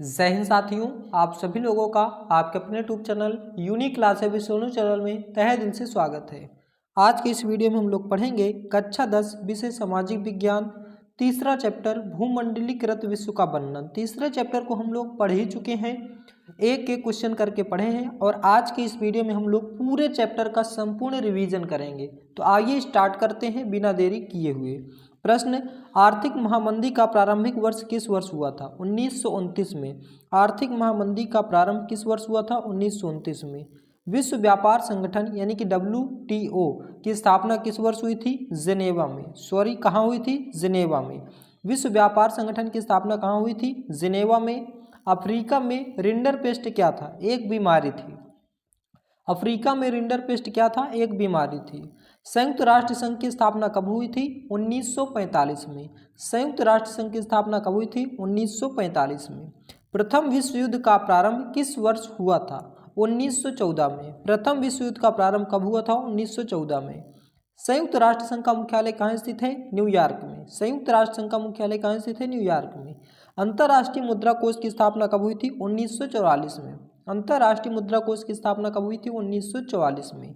जय हिंद साथियों, आप सभी लोगों का आपके अपने YouTube channel unique class with Sonu channel में तहे दिल से स्वागत है। आज के इस वीडियो में हम लोग पढ़ेंगे कक्षा 10 विषय सामाजिक विज्ञान तीसरा चैप्टर भूमंडलीकृत विश्व का वर्णन। तीसरे चैप्टर को हम लोग पढ़ ही चुके हैं, एक एक क्वेश्चन करके पढ़े हैं और आज के इस वीडियो में हम लोग पूरे चैप्टर का संपूर्ण रिवीजन करेंगे। तो आइए स्टार्ट करते हैं बिना देरी किए हुए। प्रश्न, आर्थिक महामंदी का प्रारंभिक वर्ष किस वर्ष हुआ था? 1929 में। आर्थिक महामंदी का प्रारंभ किस वर्ष हुआ था? 1929 में। विश्व व्यापार संगठन यानी कि WTO की स्थापना किस वर्ष हुई थी? जिनेवा में। सॉरी, कहाँ हुई थी? जिनेवा में। विश्व व्यापार संगठन की स्थापना कहाँ हुई थी? जिनेवा में। अफ्रीका में रिंडरपेस्ट क्या था? एक बीमारी थी। अफ्रीका में रिंडरपेस्ट क्या था? एक बीमारी थी। संयुक्त राष्ट्र संघ की स्थापना कब हुई थी? 1945 में। संयुक्त राष्ट्र संघ की स्थापना कब हुई थी? 1945 में। प्रथम विश्व युद्ध का प्रारंभ किस वर्ष हुआ था? 1914 में। प्रथम विश्व युद्ध का प्रारंभ कब हुआ था? 1914 में। संयुक्त राष्ट्र संघ का मुख्यालय कहाँ स्थित है? न्यूयॉर्क में। संयुक्त राष्ट्र संघ का मुख्यालय कहाँ स्थित है? न्यूयॉर्क में। अंतर्राष्ट्रीय मुद्रा कोष की स्थापना कब हुई थी? 1944 में। अंतर्राष्ट्रीय मुद्रा कोष की स्थापना कब हुई थी? 1944 में।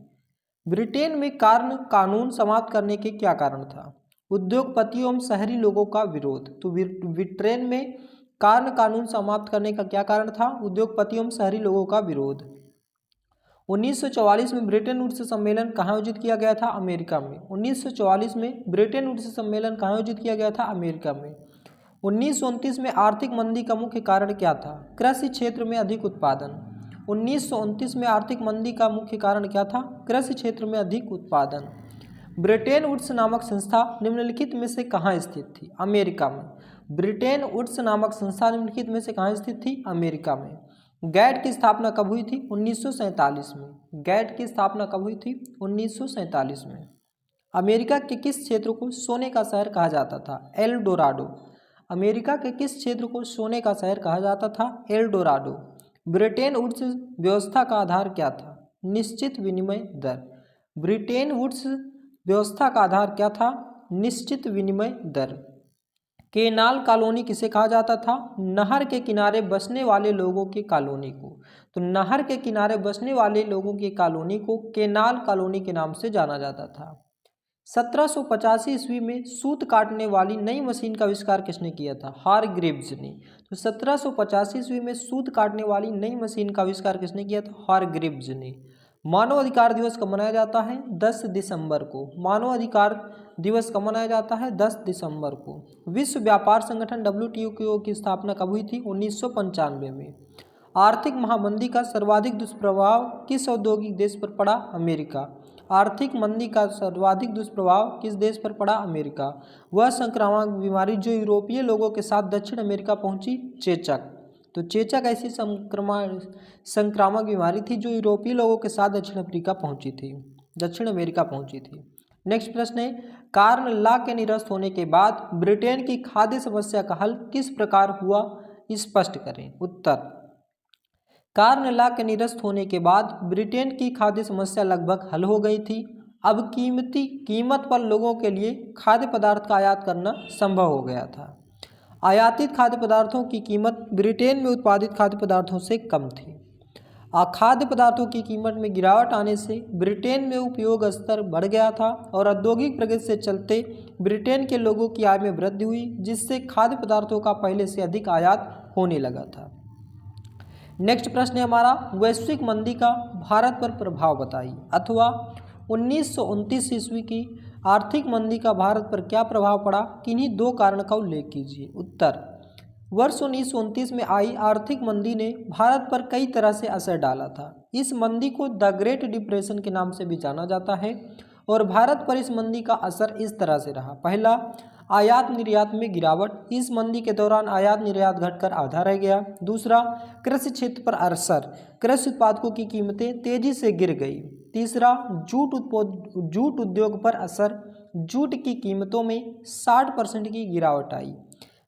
ब्रिटेन में कार्न कानून समाप्त करने के क्या कारण था? उद्योगपतियों एवं शहरी लोगों का विरोध। तो ब्रिटेन में कार्न कानून समाप्त करने का क्या कारण था? उद्योगपतियों एवं शहरी लोगों का विरोध। 1944 में ब्रिटेन वुड्स सम्मेलन कहाँ आयोजित किया गया था? अमेरिका में। 1944 में ब्रिटेन वुड्स सम्मेलन कहाँ आयोजित किया गया था? अमेरिका में। 1929 में आर्थिक मंदी का मुख्य कारण क्या था? कृषि क्षेत्र में अधिक उत्पादन। 1929 में आर्थिक मंदी का मुख्य कारण क्या था? कृषि क्षेत्र में अधिक उत्पादन। ब्रिटेन वुड्स नामक संस्था निम्नलिखित में से कहाँ स्थित थी? अमेरिका में। ब्रिटेन वुड्स नामक संस्था निम्नलिखित में से कहाँ स्थित थी? अमेरिका में। गैट की स्थापना कब हुई थी? 1947 में। गैट की स्थापना कब हुई थी? 1947 में। अमेरिका के किस क्षेत्र को सोने का शहर कहा जाता था? L Dorado. अमेरिका के किस क्षेत्र को सोने का शहर कहा जाता था? L Dorado. ब्रिटेन वुड्स व्यवस्था का आधार क्या था? निश्चित विनिमय दर। ब्रिटेन वुड्स व्यवस्था का आधार क्या था? निश्चित विनिमय दर। केनाल कॉलोनी किसे कहा जाता था? नहर के किनारे बसने वाले लोगों की कॉलोनी को। तो नहर के किनारे बसने वाले लोगों की कॉलोनी को केनाल कॉलोनी के नाम से जाना जाता था। 1785 ईस्वी में सूत काटने वाली नई मशीन का आविष्कार किसने किया था? हारग्रीव्स ने। तो 1785 ईस्वी में सूत काटने वाली नई मशीन का आविष्कार किसने किया था? हारग्रीव्स ने। मानव अधिकार दिवस कब मनाया जाता है? 10 दिसंबर को। मानव अधिकार दिवस कब मनाया जाता है? 10 दिसंबर को। विश्व व्यापार संगठन WTO की स्थापना कब हुई थी? 1995 में। आर्थिक महामंदी का सर्वाधिक दुष्प्रभाव किस औद्योगिक देश पर पड़ा? अमेरिका। आर्थिक मंदी का सर्वाधिक दुष्प्रभाव किस देश पर पड़ा? अमेरिका। वह संक्रामक बीमारी जो यूरोपीय लोगों के साथ दक्षिण अमेरिका पहुंची, चेचक। तो चेचक ऐसी संक्रामक बीमारी थी जो यूरोपीय लोगों के साथ दक्षिण अमेरिका पहुंची थी। नेक्स्ट प्रश्न है, कार्न लॉ के निरस्त होने के बाद ब्रिटेन की खाद्य समस्या का हल किस प्रकार हुआ? स्पष्ट करें। उत्तर, कार्न लॉ के निरस्त होने के बाद ब्रिटेन की खाद्य समस्या लगभग हल हो गई थी। अब कीमत पर लोगों के लिए खाद्य पदार्थ का आयात करना संभव हो गया था। आयातित खाद्य पदार्थों की कीमत ब्रिटेन में उत्पादित खाद्य पदार्थों से कम थी। खाद्य पदार्थों की कीमत में गिरावट आने से ब्रिटेन में उपयोग स्तर बढ़ गया था और औद्योगिक प्रगति से चलते ब्रिटेन के लोगों की आय में वृद्धि हुई, जिससे खाद्य पदार्थों का पहले से अधिक आयात होने लगा था। नेक्स्ट प्रश्न है हमारा, वैश्विक मंदी का भारत पर प्रभाव बताइए, अथवा 1929 ईस्वी की आर्थिक मंदी का भारत पर क्या प्रभाव पड़ा? किन्हीं दो कारण का उल्लेख कीजिए। उत्तर, वर्ष 1929 में आई आर्थिक मंदी ने भारत पर कई तरह से असर डाला था। इस मंदी को द ग्रेट डिप्रेशन के नाम से भी जाना जाता है और भारत पर इस मंदी का असर इस तरह से रहा। पहला, आयात निर्यात में गिरावट। इस मंदी के दौरान आयात निर्यात घटकर आधा रह गया। दूसरा, कृषि क्षेत्र पर असर। कृषि उत्पादों की कीमतें तेजी से गिर गई। तीसरा, जूट उद्योग पर असर। जूट की कीमतों में 60% की गिरावट आई।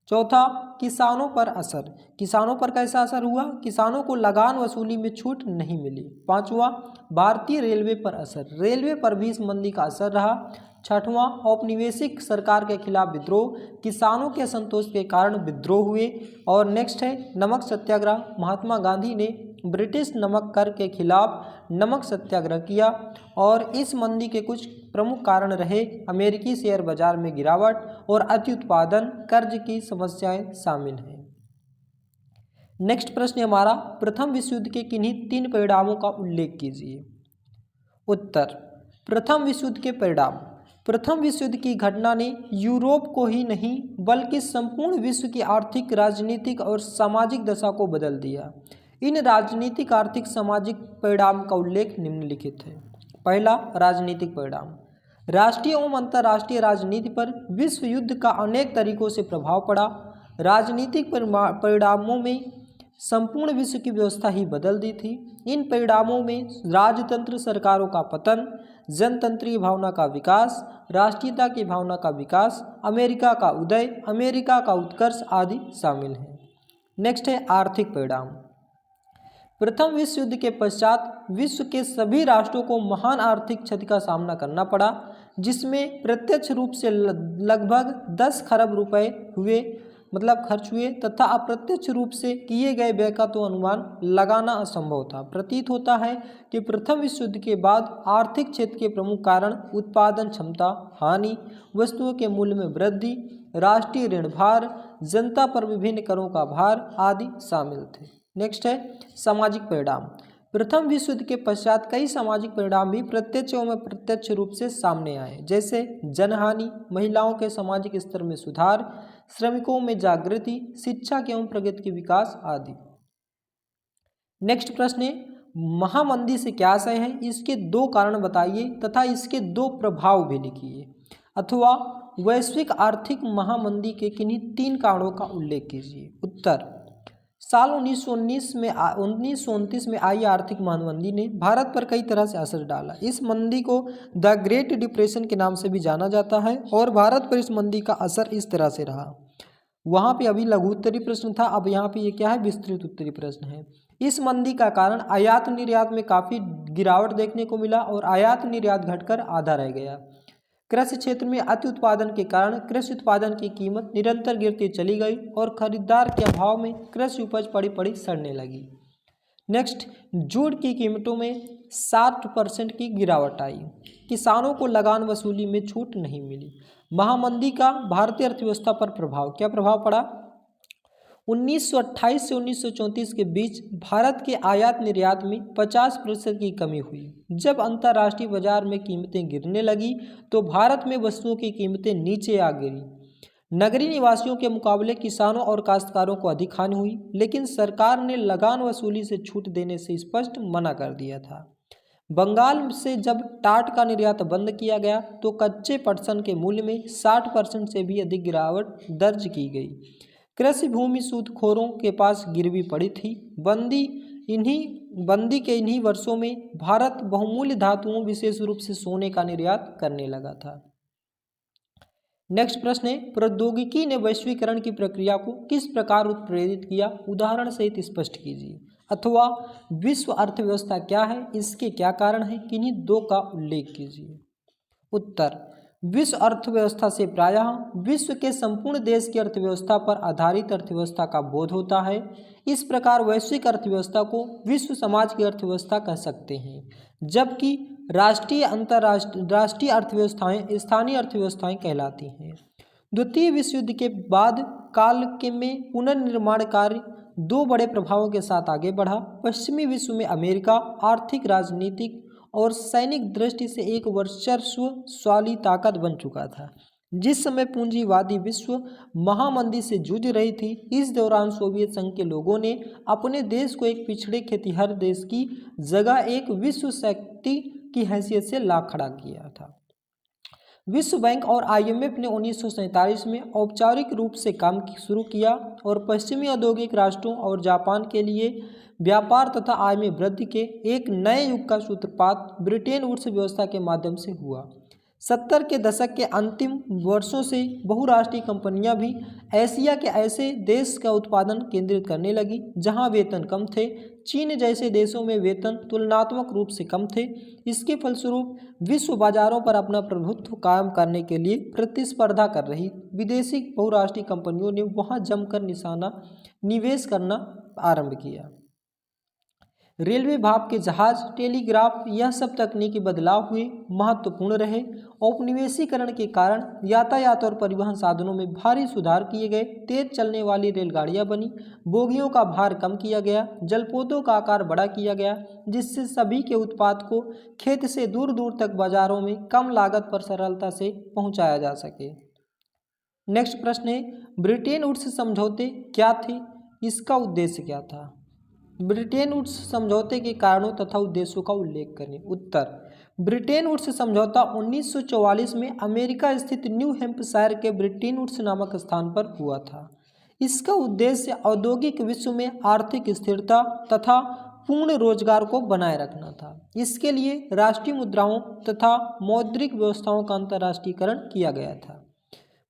चौथा, किसानों पर असर। किसानों पर कैसा असर हुआ? किसानों को लगान वसूली में छूट नहीं मिली। पांचवा, भारतीय रेलवे पर असर। रेलवे पर भी इस मंदी का असर रहा। छठवां, औपनिवेशिक सरकार के खिलाफ विद्रोह। किसानों के असंतोष के कारण विद्रोह हुए। और नेक्स्ट है नमक सत्याग्रह। महात्मा गांधी ने ब्रिटिश नमक कर के खिलाफ नमक सत्याग्रह किया और इस मंदी के कुछ प्रमुख कारण रहे अमेरिकी शेयर बाजार में गिरावट और अति उत्पादन, कर्ज की समस्याएं शामिल हैं। नेक्स्ट प्रश्न हमारा, प्रथम विश्व युद्ध के किन्हीं 3 परिणामों का उल्लेख कीजिए। उत्तर, प्रथम विश्व युद्ध के परिणाम। प्रथम विश्व युद्ध की घटना ने यूरोप को ही नहीं बल्कि संपूर्ण विश्व की आर्थिक, राजनीतिक और सामाजिक दशा को बदल दिया। इन राजनीतिक, आर्थिक, सामाजिक परिणाम का उल्लेख निम्नलिखित है। पहला, राजनीतिक परिणाम। राष्ट्रीय एवं अंतर्राष्ट्रीय राजनीति पर विश्व युद्ध का अनेक तरीकों से प्रभाव पड़ा। राजनीतिक परिणामों में संपूर्ण विश्व की व्यवस्था ही बदल दी थी। इन परिणामों में राजतंत्र सरकारों का पतन, जनतंत्रीय भावना का विकास, राष्ट्रीयता की भावना का विकास, अमेरिका का उदय, अमेरिका का उत्कर्ष आदि शामिल हैं। नेक्स्ट है आर्थिक परिणाम। प्रथम विश्व युद्ध के पश्चात विश्व के सभी राष्ट्रों को महान आर्थिक क्षति का सामना करना पड़ा, जिसमें प्रत्यक्ष रूप से लगभग 10 खरब रुपए खर्च हुए तथा अप्रत्यक्ष रूप से किए गए व्यय का तो अनुमान लगाना असंभव था। प्रतीत होता है कि प्रथम विश्व युद्ध के बाद आर्थिक क्षेत्र के प्रमुख कारण उत्पादन क्षमता हानि, वस्तुओं के मूल्य में वृद्धि, राष्ट्रीय ऋण भार, जनता पर विभिन्न करों का भार आदि शामिल थे। नेक्स्ट है सामाजिक परिणाम। प्रथम विश्व युद्ध के पश्चात कई सामाजिक परिणाम भी प्रत्यक्ष एवं अप्रत्यक्ष रूप से सामने आए, जैसे जनहानि, महिलाओं के सामाजिक स्तर में सुधार, श्रमिकों में जागृति, शिक्षा के एवं प्रगति के विकास आदि। नेक्स्ट प्रश्न है, महामंदी से क्या आशय है? इसके 2 कारण बताइए तथा इसके 2 प्रभाव भी लिखिए। अथवा वैश्विक आर्थिक महामंदी के किन्हीं 3 कारणों का उल्लेख कीजिए। उत्तर, साल 1929 में आई आर्थिक महामंदी ने भारत पर कई तरह से असर डाला। इस मंदी को द ग्रेट डिप्रेशन के नाम से भी जाना जाता है और भारत पर इस मंदी का असर इस तरह से रहा। वहाँ पे अभी लघु उत्तरी प्रश्न था, अब यहाँ पे ये क्या है? विस्तृत उत्तरी प्रश्न है। इस मंदी का कारण आयात निर्यात में काफ़ी गिरावट देखने को मिला और आयात निर्यात घटकर आधा रह गया। कृषि क्षेत्र में अति उत्पादन के कारण कृषि उत्पादन की कीमत निरंतर गिरती चली गई और खरीदार के अभाव में कृषि उपज पड़ी सड़ने लगी। नेक्स्ट, जूट की कीमतों में 60% की गिरावट आई। किसानों को लगान वसूली में छूट नहीं मिली। महामंदी का भारतीय अर्थव्यवस्था पर प्रभाव, क्या प्रभाव पड़ा? 1928 से 1934 के बीच भारत के आयात निर्यात में 50% की कमी हुई। जब अंतर्राष्ट्रीय बाजार में कीमतें गिरने लगी तो भारत में वस्तुओं की कीमतें नीचे आ गिरी। नगरीय निवासियों के मुकाबले किसानों और काश्तकारों को अधिक हानि हुई, लेकिन सरकार ने लगान वसूली से छूट देने से स्पष्ट मना कर दिया था। बंगाल से जब टाट का निर्यात बंद किया गया तो कच्चे पटसन के मूल्य में 60% से भी अधिक गिरावट दर्ज की गई। कृषि भूमि सूदखोरों के पास गिरवी पड़ी थी। बंदी के इन्हीं वर्षों में भारत बहुमूल्य धातुओं, विशेष रूप से सोने का निर्यात करने लगा था। नेक्स्ट प्रश्न है, प्रौद्योगिकी ने वैश्वीकरण की प्रक्रिया को किस प्रकार उत्प्रेरित किया? उदाहरण सहित स्पष्ट कीजिए। अथवा विश्व अर्थव्यवस्था क्या है? इसके क्या कारण है? किन्हीं 2 का उल्लेख कीजिए। उत्तर, विश्व अर्थव्यवस्था से प्रायः विश्व के संपूर्ण देश की अर्थव्यवस्था पर आधारित अर्थव्यवस्था का बोध होता है। इस प्रकार वैश्विक अर्थव्यवस्था को विश्व समाज की अर्थव्यवस्था कह सकते हैं, जबकि राष्ट्रीय, अंतर्राष्ट्रीय अर्थव्यवस्थाएं स्थानीय अर्थव्यवस्थाएं कहलाती हैं। द्वितीय विश्व युद्ध के बाद काल के में पुनर्निर्माण कार्य 2 बड़े प्रभावों के साथ आगे बढ़ा। पश्चिमी विश्व में अमेरिका आर्थिक, राजनीतिक और सैनिक दृष्टि से एक वर्चस्वशाली ताकत बन चुका था। जिस समय पूंजीवादी विश्व महामंदी से जूझ रही थी, इस दौरान सोवियत संघ के लोगों ने अपने देश को एक पिछड़े खेतिहर देश की जगह एक विश्व शक्ति की हैसियत से ला खड़ा किया था। विश्व बैंक और IMF ने 1947 में औपचारिक रूप से काम शुरू किया और पश्चिमी औद्योगिक राष्ट्रों और जापान के लिए व्यापार तथा आय में वृद्धि के एक नए युग का सूत्रपात ब्रिटेन वुड्स व्यवस्था के माध्यम से हुआ। 70 के दशक के अंतिम वर्षों से बहुराष्ट्रीय कंपनियां भी एशिया के ऐसे देश का उत्पादन केंद्रित करने लगी जहां वेतन कम थे। चीन जैसे देशों में वेतन तुलनात्मक रूप से कम थे। इसके फलस्वरूप विश्व बाजारों पर अपना प्रभुत्व कायम करने के लिए प्रतिस्पर्धा कर रही विदेशी बहुराष्ट्रीय कंपनियों ने वहां जमकर निवेश करना आरंभ किया। रेलवे, भाप के जहाज, टेलीग्राफ, यह सब तकनीकी बदलाव हुए महत्वपूर्ण रहे। औपनिवेशीकरण के कारण यातायात और परिवहन साधनों में भारी सुधार किए गए। तेज चलने वाली रेलगाड़ियां बनी, बोगियों का भार कम किया गया, जलपोतों का आकार बड़ा किया गया, जिससे सभी के उत्पाद को खेत से दूर दूर तक बाजारों में कम लागत पर सरलता से पहुंचाया जा सके। नेक्स्ट प्रश्न है, ब्रिटेन वुड्स समझौते क्या थे? इसका उद्देश्य क्या था? ब्रिटेन वुड्स समझौते के कारणों तथा उद्देश्यों का उल्लेख करें। उत्तर, ब्रिटेन वुड्स समझौता 1944 में अमेरिका स्थित न्यू हैम्पशायर के ब्रिटेन वुड्स नामक स्थान पर हुआ था। इसका उद्देश्य औद्योगिक विश्व में आर्थिक स्थिरता तथा पूर्ण रोजगार को बनाए रखना था। इसके लिए राष्ट्रीय मुद्राओं तथा मौद्रिक व्यवस्थाओं का अंतर्राष्ट्रीयकरण किया गया था।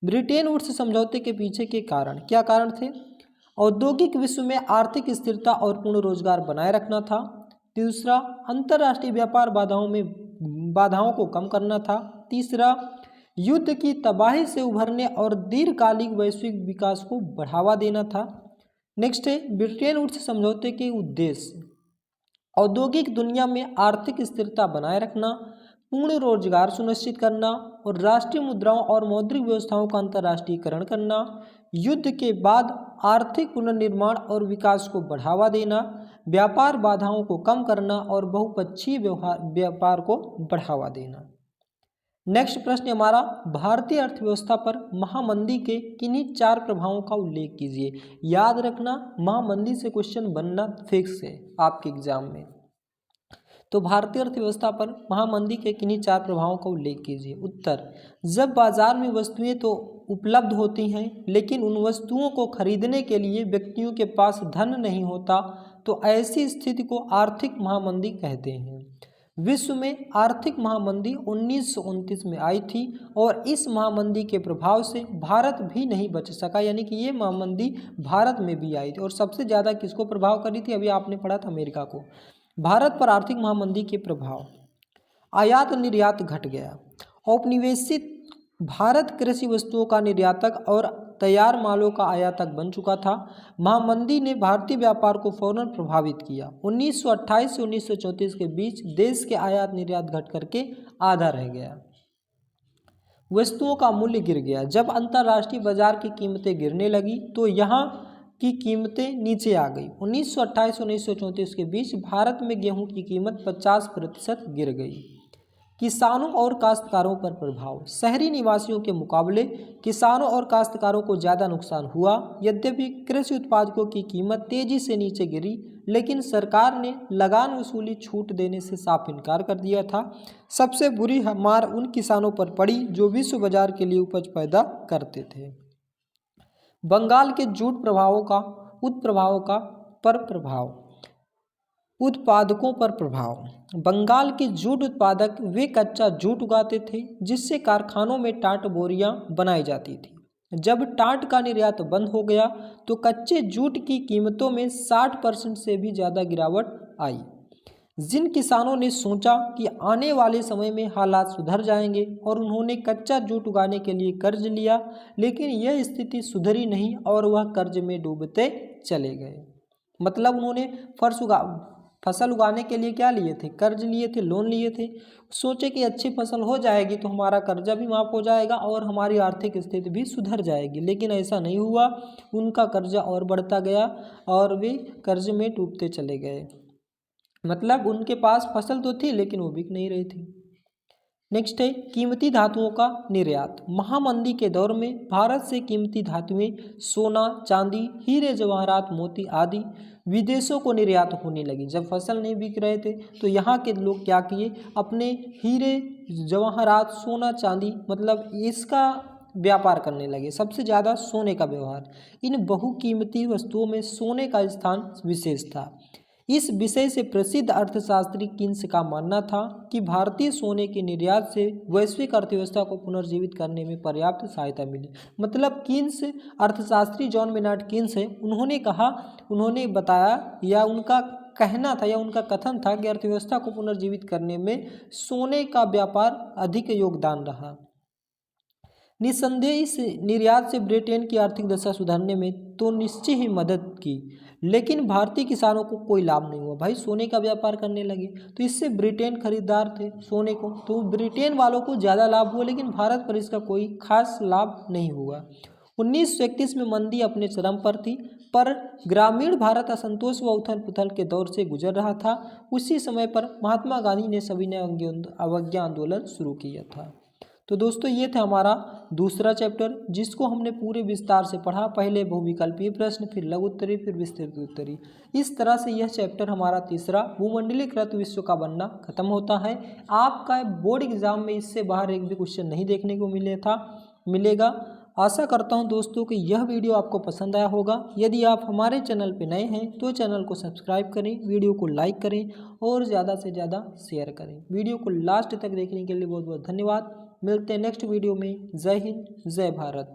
ब्रिटेन वुड्स समझौते के पीछे के कारण क्या कारण थे? औद्योगिक विश्व में आर्थिक स्थिरता और पूर्ण रोजगार बनाए रखना था। दूसरा, अंतर्राष्ट्रीय व्यापार बाधाओं को कम करना था। तीसरा, युद्ध की तबाही से उभरने और दीर्घकालिक वैश्विक विकास को बढ़ावा देना था। नेक्स्ट है, ब्रिटेन वुड्स समझौते के उद्देश्य औद्योगिक दुनिया में आर्थिक स्थिरता बनाए रखना, पूर्ण रोजगार सुनिश्चित करना और राष्ट्रीय मुद्राओं और मौद्रिक व्यवस्थाओं का अंतर्राष्ट्रीयकरण करना, युद्ध के बाद आर्थिक पुनर्निर्माण और विकास को बढ़ावा देना, व्यापार बाधाओं को कम करना और बहुपक्षीय व्यापार को बढ़ावा देना। नेक्स्ट प्रश्न हमारा, भारतीय अर्थव्यवस्था पर महामंदी के किन्हीं 4 प्रभावों का उल्लेख कीजिए। याद रखना, महामंदी से क्वेश्चन बनना फिक्स है आपके एग्जाम में। तो भारतीय अर्थव्यवस्था पर महामंदी के किन्हीं 4 प्रभावों का उल्लेख कीजिए। उत्तर, जब बाजार में वस्तुएं तो उपलब्ध होती हैं लेकिन उन वस्तुओं को खरीदने के लिए व्यक्तियों के पास धन नहीं होता, तो ऐसी स्थिति को आर्थिक महामंदी कहते हैं। विश्व में आर्थिक महामंदी 1929 में आई थी और इस महामंदी के प्रभाव से भारत भी नहीं बच सका, यानी कि ये महामंदी भारत में भी आई थी। और सबसे ज़्यादा किसको प्रभाव करी थी? अभी आपने पढ़ा था अमेरिका को। भारत पर आर्थिक महामंदी के प्रभाव, आयात निर्यात घट गया। औपनिवेशिक भारत कृषि वस्तुओं का निर्यातक और तैयार मालों का आयातक बन चुका था। महामंदी ने भारतीय व्यापार को फौरन प्रभावित किया। 1928 से 1934 के बीच देश के आयात निर्यात घट करके आधा रह गया। वस्तुओं का मूल्य गिर गया। जब अंतर्राष्ट्रीय बाजार की कीमतें गिरने लगी तो यहाँ की कीमतें नीचे आ गई। 1928 से 1934 के बीच भारत में गेहूं की कीमत 50% गिर गई। किसानों और काश्तकारों पर प्रभाव, शहरी निवासियों के मुकाबले किसानों और काश्तकारों को ज़्यादा नुकसान हुआ। यद्यपि कृषि उत्पादकों की कीमत तेजी से नीचे गिरी, लेकिन सरकार ने लगान वसूली छूट देने से साफ इनकार कर दिया था। सबसे बुरी मार उन किसानों पर पड़ी जो विश्व बाजार के लिए उपज पैदा करते थे। बंगाल के जूट उत्पादकों पर प्रभाव। बंगाल के जूट उत्पादक वे कच्चा जूट उगाते थे जिससे कारखानों में टाट बोरियां बनाई जाती थी। जब टाट का निर्यात बंद हो गया तो कच्चे जूट की कीमतों में 60% से भी ज़्यादा गिरावट आई। जिन किसानों ने सोचा कि आने वाले समय में हालात सुधर जाएंगे और उन्होंने कच्चा जूट उगाने के लिए कर्ज लिया, लेकिन यह स्थिति सुधरी नहीं और वह कर्ज में डूबते चले गए। मतलब उन्होंने फसल उगाने के लिए क्या लिए थे? कर्ज लिए थे, लोन लिए थे। सोचे कि अच्छी फसल हो जाएगी तो हमारा कर्जा भी माफ़ हो जाएगा और हमारी आर्थिक स्थिति भी सुधर जाएगी, लेकिन ऐसा नहीं हुआ। उनका कर्जा और बढ़ता गया और वे कर्ज में डूबते चले गए। मतलब उनके पास फसल तो थी लेकिन वो बिक नहीं रही थी। नेक्स्ट है कीमती धातुओं का निर्यात। महामंदी के दौर में भारत से कीमती धातुएं सोना, चांदी, हीरे जवाहरात, मोती आदि विदेशों को निर्यात होने लगी। जब फसल नहीं बिक रहे थे तो यहाँ के लोग क्या किए, अपने हीरे जवाहरात, सोना, चांदी मतलब इसका व्यापार करने लगे। सबसे ज़्यादा सोने का व्यवहार। इन बहुकीमती वस्तुओं में सोने का स्थान विशेष था। इस विषय से प्रसिद्ध अर्थशास्त्री कीन्स का मानना था कि भारतीय सोने के निर्यात से वैश्विक अर्थव्यवस्था को पुनर्जीवित करने में पर्याप्त सहायता मिली। मतलब कीन्स, अर्थशास्त्री जॉन मेनार्ड कीन्स है, उन्होंने बताया या उनका कहना था या उनका कथन था कि अर्थव्यवस्था को पुनर्जीवित करने में सोने का व्यापार अधिक योगदान रहा। निस्संदेह इस निर्यात से ब्रिटेन की आर्थिक दशा सुधारने में तो निश्चय ही मदद की, लेकिन भारतीय किसानों को कोई लाभ नहीं हुआ। भाई सोने का व्यापार करने लगे तो इससे ब्रिटेन खरीदार थे सोने को, तो ब्रिटेन वालों को ज़्यादा लाभ हुआ, लेकिन भारत पर इसका कोई खास लाभ नहीं हुआ। 1931 में मंदी अपने चरम पर थी, पर ग्रामीण भारत असंतोष व उथल पुथल के दौर से गुजर रहा था। उसी समय पर महात्मा गांधी ने सविनय अवज्ञा आंदोलन शुरू किया था। तो दोस्तों ये था हमारा दूसरा चैप्टर, जिसको हमने पूरे विस्तार से पढ़ा। पहले बहुविकल्पीय प्रश्न, फिर लघु उत्तरीय, फिर विस्तृत उत्तरीय। इस तरह से यह चैप्टर हमारा तीसरा भूमंडलीकृत विश्व का बनना खत्म होता है। आपका बोर्ड एग्जाम में इससे बाहर एक भी क्वेश्चन नहीं देखने को मिलेगा। आशा करता हूं दोस्तों कि यह वीडियो आपको पसंद आया होगा। यदि आप हमारे चैनल पर नए हैं तो चैनल को सब्सक्राइब करें, वीडियो को लाइक करें और ज़्यादा से ज़्यादा शेयर करें। वीडियो को लास्ट तक देखने के लिए बहुत बहुत धन्यवाद। मिलते हैं नेक्स्ट वीडियो में। जय हिंद, जय भारत।